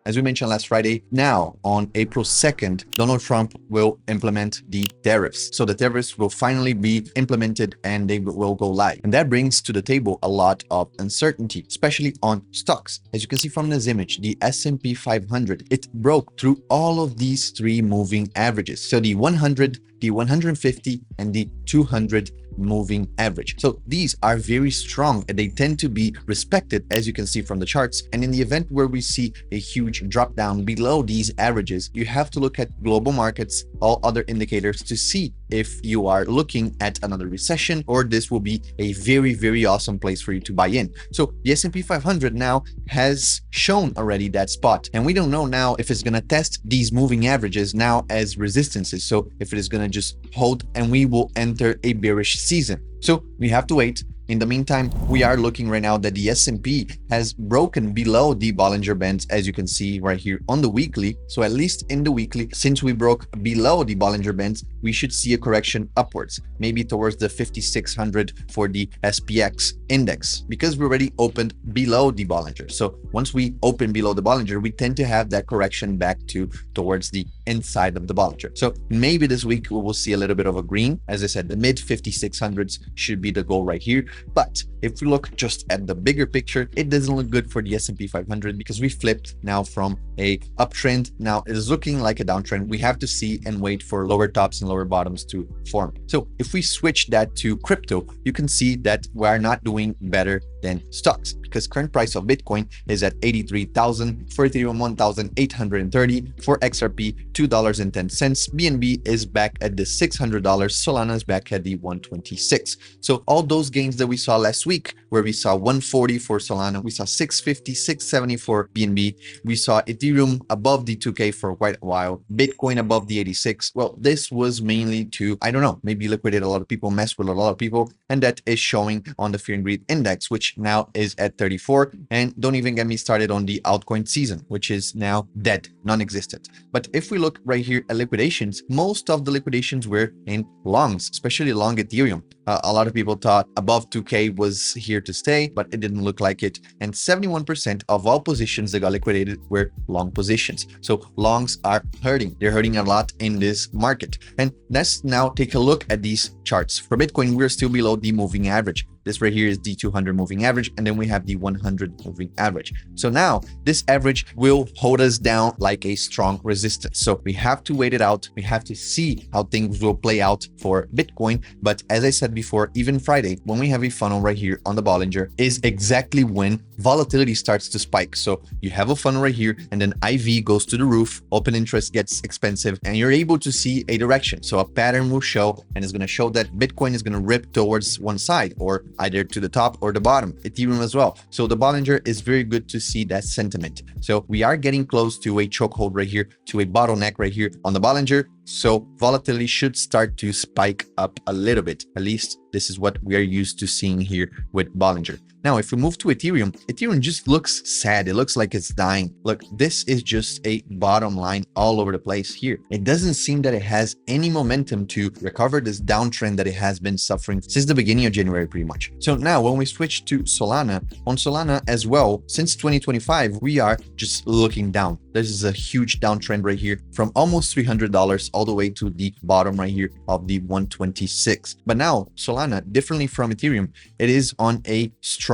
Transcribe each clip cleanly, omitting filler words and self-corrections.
as we mentioned last Friday, now on April 2nd, Donald Trump will implement the tariffs. So the tariffs will finally be implemented and they will go live. And that brings to the table a lot of uncertainty, especially on stocks. As you can see from this image, the S&P 500, it broke through all of these three moving averages. So the 100, the 150, and the 200 moving average. So these are very strong and they tend to be respected, as you can see from the charts. And in the event where we see a huge drop down below these averages, you have to look at global markets, all other indicators, to see if you are looking at another recession or this will be a very, very awesome place for you to buy in. So the S&P 500 now has shown already that spot, and we don't know now if it's going to test these moving averages now as resistances. So if it is going to just hold and we will enter a bearish season. So we have to wait. In the meantime, we are looking right now that the S&P has broken below the Bollinger Bands, as you can see right here on the weekly. So at least in the weekly, since we broke below the Bollinger Bands, we should see a correction upwards, maybe towards the 5600 for the SPX index, because we already opened below the Bollinger. So once we open below the Bollinger, we tend to have that correction back towards the inside of the Bollinger. So maybe this week we will see a little bit of a green. As I said, the mid 5600s should be the goal right here. But if we look just at the bigger picture, it doesn't look good for the S&P 500 because we flipped now from a uptrend. Now it is looking like a downtrend. We have to see and wait for lower tops and lower bottoms to form. So if we switch that to crypto, you can see that we are not doing better than stocks, because current price of Bitcoin is at 83,000, for Ethereum 1,830, for XRP $2.10, BNB is back at the $600, Solana is back at the 126. So all those gains that we saw last week, where we saw 140 for Solana, we saw 650, 670 for BNB, we saw Ethereum above the 2K for quite a while, Bitcoin above the 86. Well, this was mainly to, I don't know, maybe liquidate a lot of people, mess with a lot of people, and that is showing on the Fear and Greed Index, which now is at 34. And don't even get me started on the altcoin season, which is now dead, non-existent. But if we look right here at liquidations, most of the liquidations were in longs, especially long Ethereum. A lot of people thought above 2K was here to stay, but it didn't look like it. And 71% of all positions that got liquidated were long positions. So longs are hurting. They're hurting a lot in this market. And let's now take a look at these charts. For Bitcoin, we're still below the moving average. This right here is the 200 moving average, and then we have the 100 moving average. So now this average will hold us down like a strong resistance. So we have to wait it out. We have to see how things will play out for Bitcoin. But as I said before, even Friday, when we have a funnel right here on the Bollinger, is exactly when volatility starts to spike. So you have a funnel right here, and then IV goes to the roof, open interest gets expensive, and you're able to see a direction. So a pattern will show, and it's going to show that Bitcoin is going to rip towards one side, or either to the top or the bottom. Ethereum as well. So the Bollinger is very good to see that sentiment. So we are getting close to a chokehold right here, to a bottleneck right here on the Bollinger. So volatility should start to spike up a little bit. At least this is what we are used to seeing here with Bollinger. Now, if we move to Ethereum, Ethereum just looks sad. It looks like it's dying. Look, this is just a bottom line all over the place here. It doesn't seem that it has any momentum to recover this downtrend that it has been suffering since the beginning of January, pretty much. So now when we switch to Solana, on Solana as well, since 2025, we are just looking down. This is a huge downtrend right here from almost $300 all the way to the bottom right here of the 126. But now Solana, differently from Ethereum, it is on a strong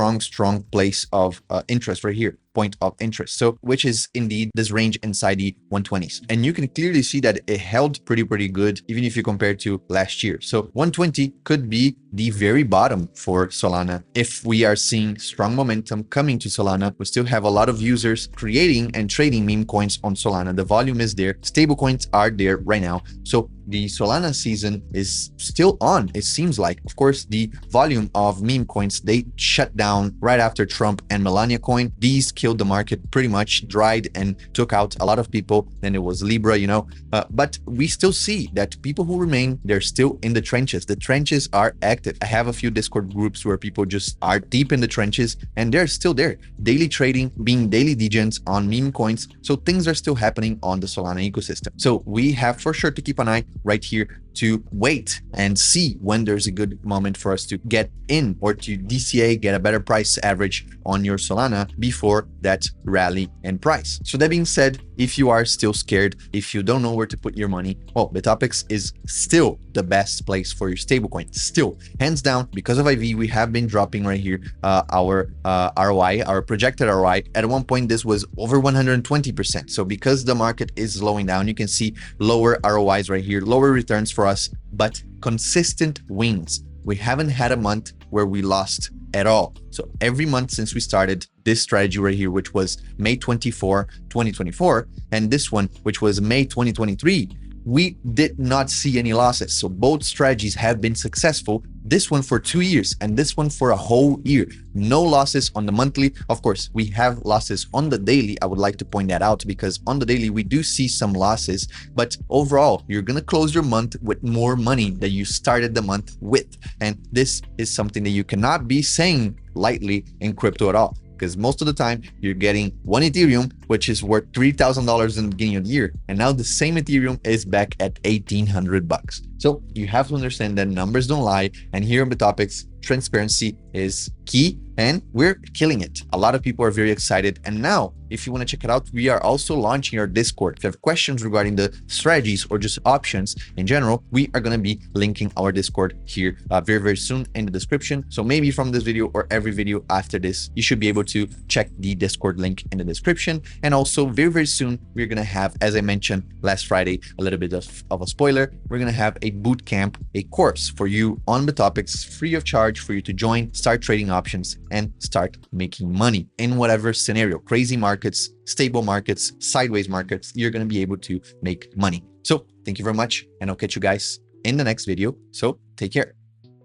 place of interest right here. Point of interest, so which is indeed this range inside the 120s, and you can clearly see that it held pretty good even if you compare to last year. So 120 could be the very bottom for Solana if we are seeing strong momentum coming to Solana. We still have a lot of users creating and trading meme coins on Solana. The volume is there, stable coins are there right now, so the Solana season is still on, it seems like. Of course, the volume of meme coins, they shut down right after Trump and Melania coin. These killed the market, pretty much dried and took out a lot of people. Then it was Libra, you know, but we still see that people who remain, they're still in the trenches. The trenches are active. I have a few Discord groups where people just are deep in the trenches and they're still there, daily trading, being daily degens on meme coins. So things are still happening on the Solana ecosystem. So we have for sure to keep an eye right here to wait and see when there's a good moment for us to get in or to DCA, get a better price average on your Solana before that rally in price. So that being said, if you are still scared, if you don't know where to put your money, well, Bitopics is still the best place for your stablecoin. Still, hands down, because of IV, we have been dropping right here our ROI, our projected ROI. At one point, this was over 120%. So because the market is slowing down, you can see lower ROIs right here, lower returns for us, but consistent wins. We haven't had a month where we lost at all. So every month since we started this strategy right here, which was May 24, 2024, and this one, which was May 2023, we did not see any losses. So both strategies have been successful. This one for 2 years and this one for a whole year. No losses on the monthly. Of course, we have losses on the daily. I would like to point that out because on the daily, we do see some losses, but overall, you're going to close your month with more money that you started the month with. And this is something that you cannot be saying lightly in crypto at all. Because most of the time you're getting one Ethereum, which is worth $3,000 in the beginning of the year. And now the same Ethereum is back at 1,800 bucks. So you have to understand that numbers don't lie. And here on Bitopics, transparency is key and we're killing it. A lot of people are very excited. And now, if you want to check it out, we are also launching our Discord. If you have questions regarding the strategies or just options in general, we are going to be linking our Discord here very, very soon in the description. So maybe from this video or every video after this, you should be able to check the Discord link in the description. And also very, very soon, we're going to have, as I mentioned last Friday, a little bit of a spoiler. We're going to have a boot camp, a course for you on Bitopics, free of charge for you to join, start trading options and start making money in whatever scenario, crazy markets, stable markets, sideways markets, you're going to be able to make money. So thank you very much. And I'll catch you guys in the next video. So take care.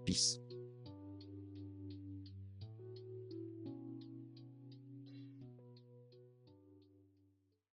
Peace.